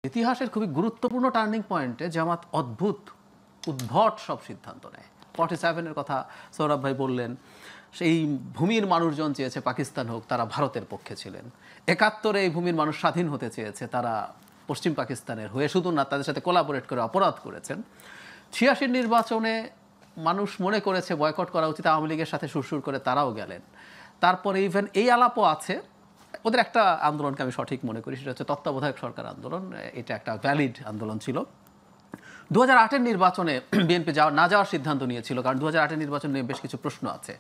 ইতিহাসের খুবই গুরুত্বপূর্ণ টার্নিং পয়েন্টে জামাত উদ্ভট সব সিদ্ধান্ত নেয়। 47-এর কথা সৌরভ ভাই বললেন, সেই ভূমির মানুষজন চেয়েছে পাকিস্তান হোক, তারা ভারতের পক্ষে ছিলেন। 71-এ এই ভূমির মানুষ স্বাধীন হতে চেয়েছে, তারা পশ্চিম পাকিস্তানের হয়ে শুধু না, তাদের সাথে কোলাবোরেট করে অপরাধ করেছেন। 86-র নির্বাচনে মানুষ মনে করেছে বয়কট করা উচিত, আওয়ামী লীগের সাথে সুরসুর করে তারাও গেলেন। তারপরে ইভেন এই আলাপও আছে, ওদের একটা আন্দোলনকে আমি সঠিক মনে করি, সেটা হচ্ছে তত্ত্বাবধায়ক সরকার আন্দোলন। এটা একটা ভ্যালিড আন্দোলন ছিল। 2008-এর নির্বাচনে বিএনপি না যাওয়ার সিদ্ধান্ত নিয়েছিল, কারণ 2008-এর নির্বাচন নিয়ে বেশ কিছু প্রশ্ন আছে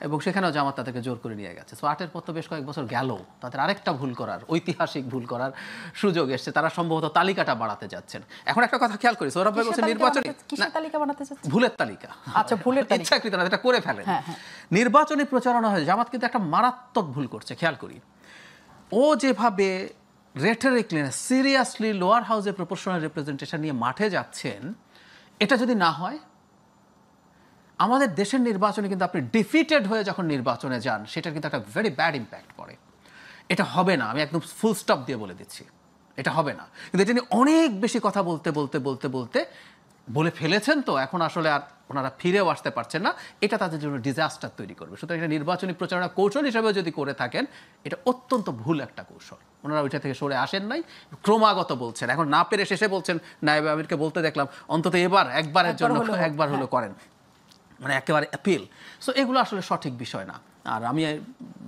এবং সেখানেও জামাত তাদেরকে জোর করে নিয়ে গেছে। সো 8-এর পর তো বেশ কয়েক বছর গেল, তাদের আরেকটা ভুল করার, ঐতিহাসিক ভুল করার সুযোগ এসছে। তারা সম্ভবত তালিকাটা বাড়াতে যাচ্ছেন। এখন একটা কথা খেয়াল করি, সৌরভ ভাই বলছে নির্বাচনী ভুলের তালিকা, আচ্ছা ভুলের তালিকা, ইচ্ছাকৃত না, এটা করে ফেলেন। নির্বাচনী প্রচারণা হয়, জামাত কিন্তু একটা মারাত্মক ভুল করছে। খেয়াল করি, ও যেভাবে রেটরিকলি সিরিয়াসলি লোয়ার হাউসে প্রপোর্শনাল রিপ্রেজেন্টেশন নিয়ে মাঠে যাচ্ছেন, এটা যদি না হয়, আমাদের দেশের নির্বাচনে কিন্তু আপনি ডিফিটেড হয়ে যখন নির্বাচনে যান, সেটার কিন্তু একটা ভেরি ব্যাড ইম্প্যাক্ট পড়ে। এটা হবে না, আমি একদম ফুল স্টপ দিয়ে বলে দিচ্ছি, এটা হবে না। কিন্তু এটা নিয়ে অনেক বেশি কথা বলে ফেলেছেন, তো এখন আসলে আর ওনারা ফিরেও আসতে পারছেন না। এটা তাদের জন্য ডিজাস্টার তৈরি করবে। সুতরাং এটা নির্বাচনী প্রচারণা কৌশল হিসেবে যদি করে থাকেন, এটা অত্যন্ত ভুল একটা কৌশল। ওনারা ওইটা থেকে সরে আসেন নাই, ক্রমাগত বলছেন। এখন না পেরে শেষে বলছেন, নায়েবে আমিরকে বলতে দেখলাম অন্তত একবারের জন্য একবার হলো করেন, মানে একেবারে অ্যাপিল। সো এগুলো আসলে সঠিক বিষয় না। আর আমি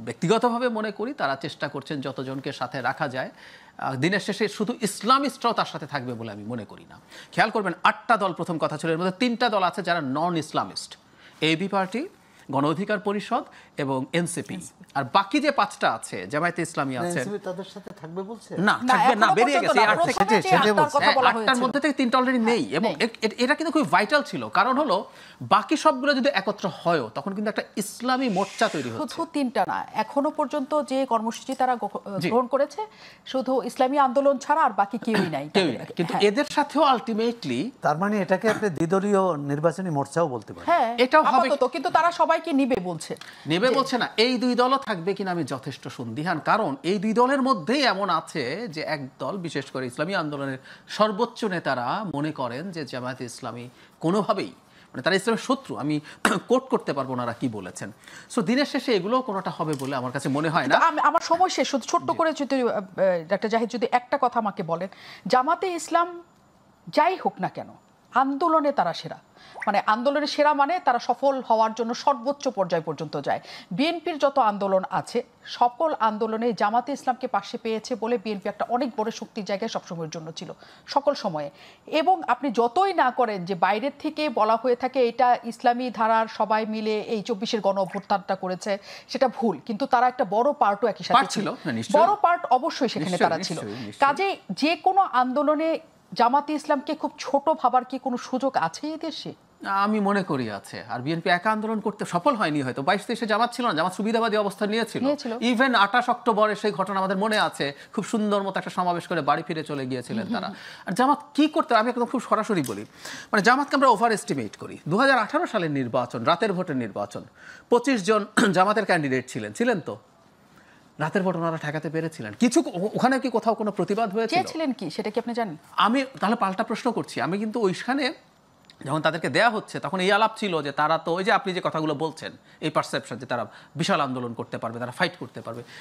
ব্যক্তিগতভাবে মনে করি তারা চেষ্টা করছেন যতজনকে সাথে রাখা যায়। দিনের শেষে শুধু ইসলামিস্টরাও তার সাথে থাকবে বলে আমি মনে করি না। খেয়াল করবেন, 8টা দল প্রথম কথা ছিল, এর মধ্যে 3টা দল আছে যারা নন ইসলামিস্ট, এবি পার্টি, গণ অধিকার পরিষদ এবং এনসিপি। আর বাকি যে 5টা আছে, জামায়াতে ইসলামী আছে, তাদের সাথে থাকবে বলছে না, থাকবে না, বেরিয়ে গেছে। 8টার মধ্যে থেকে 3টা অলরেডি নেই। এবং এটা কিন্তু খুব ভাইটাল ছিল, কারণ হলো বাকি সবগুলো যদি একত্র হয়, তখন কিন্তু একটা ইসলামী মোর্চা তৈরি হচ্ছে। শুধু 3টা না, এখনো পর্যন্ত যে কর্মসূচি তারা গ্রহণ করেছে, শুধু ইসলামী আন্দোলন ছাড়া আর বাকি কেউই নাই। কিন্তু এদের সাথেও আলটিমেটলি, তার মানে এটাকে আপনি দ্বিদলীয় নির্বাচনী মোর্চাও বলতে পারেন। হ্যাঁ, এটাও হবে, কিন্তু তারা সবাইকে নিবে বলছে না। এই দুই দলও থাকবে কিনা আমি যথেষ্ট সন্দিহান, কারণ এই দুই দলের মধ্যেই এমন আছে যে এক দল, বিশেষ করে ইসলামী আন্দোলনের সর্বোচ্চ নেতারা মনে করেন যে জামায়াতে ইসলামী কোনোভাবেই, মানে তারা ইসলামের শত্রু। আমি কোট করতে পারবো ওনারা কি বলেছেন। সো দিনের শেষে এগুলো কোনোটা হবে বলে আমার কাছে মনে হয় না। আমার সময় শেষ, শুধু ছোট্ট করে যদি ডাক্তার জাহিদ যদি একটা কথা আমাকে বলেন, জামাতে ইসলাম যাই হোক না কেন, আন্দোলনে তারা সেরা, মানে আন্দোলনে সেরা মানে তারা সফল হওয়ার জন্য সর্বোচ্চ পর্যায় পর্যন্ত যায়। বিএনপির যত আন্দোলন আছে, সকল আন্দোলনে জামাতে ইসলামকে পাশে পেয়েছে বলে বিএনপি একটা অনেক বড় শক্তির জায়গায় সবসময়ের জন্য ছিল, সকল সময়ে। এবং আপনি যতই না করেন যে বাইরের থেকে বলা হয়ে থাকে এটা ইসলামী ধারার সবাই মিলে এই 24-এর গণ অভ্যুত্থানটা করেছে, সেটা ভুল। কিন্তু তারা একটা বড় পার্টও একই সাথে ছিল, বড় পার্ট অবশ্যই সেখানে তারা ছিল। কাজে যে কোনো আন্দোলনে জামাতে ইসলামকে খুব ছোট ভাবার কি কোনো সুযোগ আছে এই দেশে? আমি মনে করি আছে। আর বিএনপি একা আন্দোলন করতে সফল হয়নি, হয়তো 22-23-এ জামাত ছিল না, জামাত সুবিধাবাদী অবস্থান নিয়েছিল। ইভেন 28 অক্টোবরে সেই ঘটনা আমাদের মনে আছে, খুব সুন্দর মতো একটা সমাবেশ করে বাড়ি ফিরে চলে গিয়েছিলেন তারা। আর জামাত কি করতে, আমি একদম খুব সরাসরি বলি, মানে জামাতকে আমরা ওভার এস্টিমেট করি। 2018 সালের নির্বাচন, রাতের ভোটের নির্বাচন, 25 জন জামাতের ক্যান্ডিডেট ছিলেন তো রাতের ভোট ওনারা ঠেকাতে পেরেছিলেন? কিছু ওখানে কি কোথাও কোনো প্রতিবাদ হয়েছিল কি সেটা কি আপনি জানেন? আমি তাহলে পাল্টা প্রশ্ন করছি, আমি কিন্তু ওইখানে যখন তাদেরকে দেয়া হচ্ছে, তখন এই আলাপ ছিল যে তারা তো, ওই যে আপনি যে কথাগুলো বলছেন, এই পারসেপশন যে তারা বিশাল আন্দোলন করতে পারবে, তারা ফাইট করতে পারবে,